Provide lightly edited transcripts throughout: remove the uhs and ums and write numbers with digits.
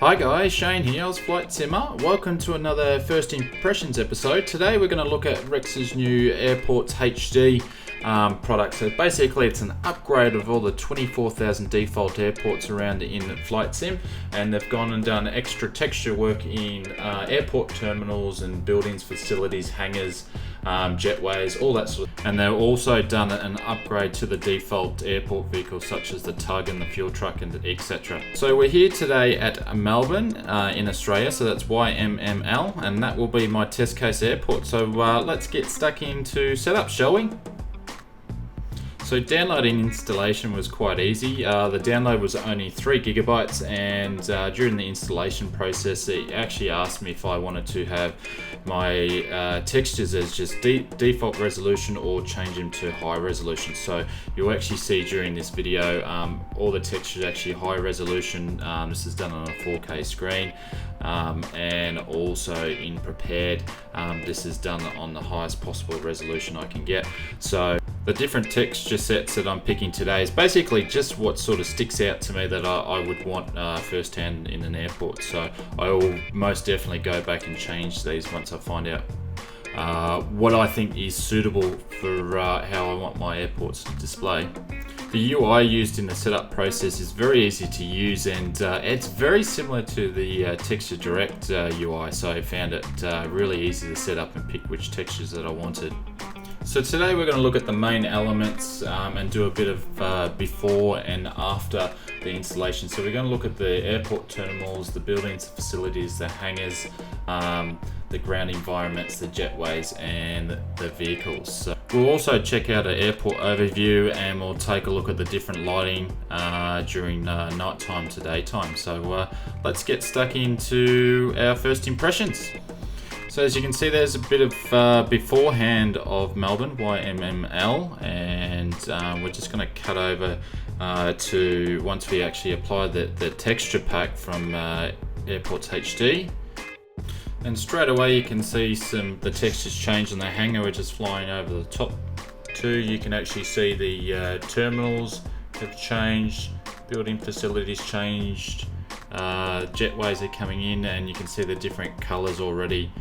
Hi guys, Shane here, AUS Flight Simmer. Welcome to another First Impressions episode. Today we're going to look at Rex's new Airports HD product. So basically it's an upgrade of all the 24,000 default airports around in Flight Sim, and they've gone and done extra texture work in airport terminals and buildings, facilities, hangars, jetways, all that sort of. And they've also done an upgrade to the default airport vehicles such as the tug and the fuel truck and etc. So we're here today at Melbourne in Australia, so that's YMML, and that will be my test case airport. So let's get stuck into setup, shall we? So downloading installation was quite easy. The download was only 3 gigabytes, and during the installation process it actually asked me if I wanted to have my textures as just default resolution or change them to high resolution. So you'll actually see during this video all the textures actually high resolution. This is done on a 4K screen, and also in prepared this is done on the highest possible resolution I can get. So the different texture sets that I'm picking today is basically just what sort of sticks out to me that I would want firsthand in an airport. So I will most definitely go back and change these once I find out what I think is suitable for how I want my airports to display. The UI used in the setup process is very easy to use, and it's very similar to the Texture Direct UI, so I found it really easy to set up and pick which textures that I wanted. So today we're going to look at the main elements and do a bit of before and after the installation. So we're going to look at the airport terminals, the buildings, the facilities, the hangars, the ground environments, the jetways, and the vehicles. So we'll also check out an airport overview, and we'll take a look at the different lighting during nighttime to daytime. So let's get stuck into our first impressions. So as you can see, there's a bit of beforehand of Melbourne, YMML, and we're just going to cut over to once we actually apply the texture pack from Airports HD. And straight away you can see the textures change on the hangar. We're just flying over the top too. You can actually see the terminals have changed, building facilities changed, jetways are coming in, and you can see the different colors already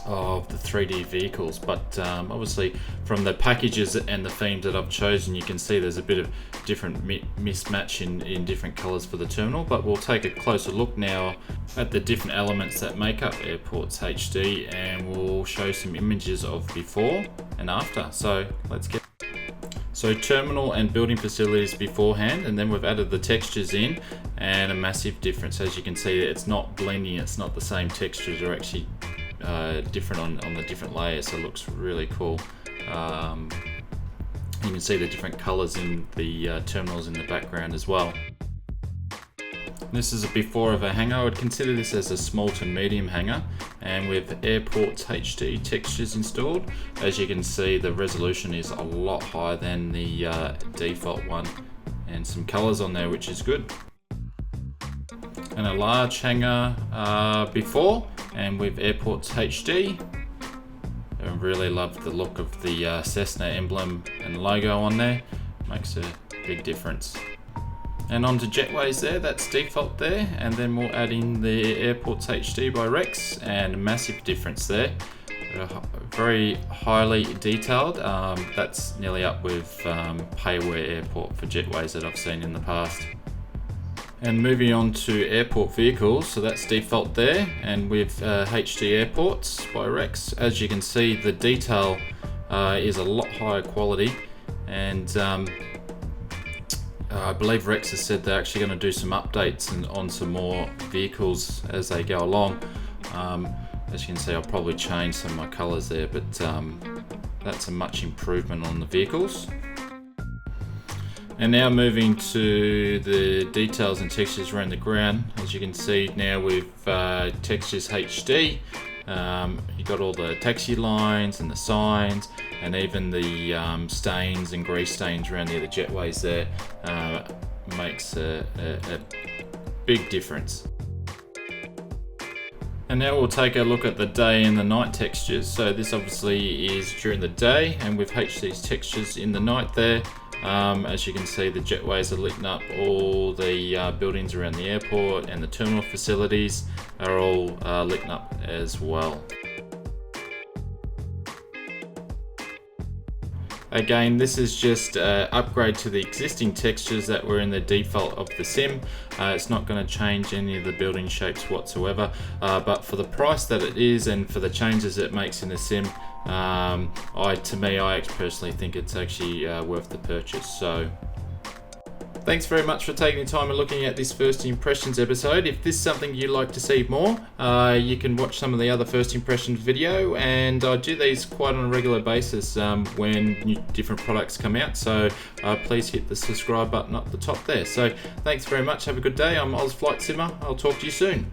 of the 3D vehicles. But obviously from the packages and the themes that I've chosen, you can see there's a bit of different mismatch in different colors for the terminal. But we'll take a closer look now at the different elements that make up Airports HD, and we'll show some images of before and after. So let's get. So terminal and building facilities beforehand, and then we've added the textures in, and a massive difference. As you can see, it's not blending, it's not the same textures, are actually different on the different layers, so it looks really cool. You can see the different colors in the terminals in the background as well. This is a before of a hangar. I would consider this as a small to medium hangar, and with Airports HD textures installed, as you can see the resolution is a lot higher than the default one, and some colors on there which is good. And a large hangar before, and with Airports HD. I really love the look of the Cessna emblem and logo on there, makes a big difference. And onto jetways there, that's default there, and then we'll add in the Airports HD by Rex, and a massive difference there. Very highly detailed. That's nearly up with Payware Airport for jetways that I've seen in the past. And moving on to airport vehicles, so that's default there, and with HD Airports by Rex, as you can see the detail is a lot higher quality, and I believe Rex has said they're actually going to do some updates on some more vehicles as they go along. As you can see, I'll probably change some of my colors there, but that's a much improvement on the vehicles. And now moving to the details and textures around the ground. As you can see now with Textures HD, you got all the taxi lines and the signs, and even the stains and grease stains around the jetways there makes a big difference. And now we'll take a look at the day and the night textures. So this obviously is during the day, and with HD's textures in the night there, As you can see, the Jetways are lit up. All the buildings around the airport and the terminal facilities are all lit up as well. Again, this is just an upgrade to the existing textures that were in the default of the sim. It's not going to change any of the building shapes whatsoever, but for the price that it is and for the changes it makes in the sim, I personally think it's actually worth the purchase. So thanks very much for taking the time and looking at this first impressions episode. If this is something you'd like to see more, you can watch some of the other first impressions video, and I do these quite on a regular basis when new different products come out, so please hit the subscribe button up the top there. So thanks very much, have a good day. I'm AUS Flight Simmer, I'll talk to you soon.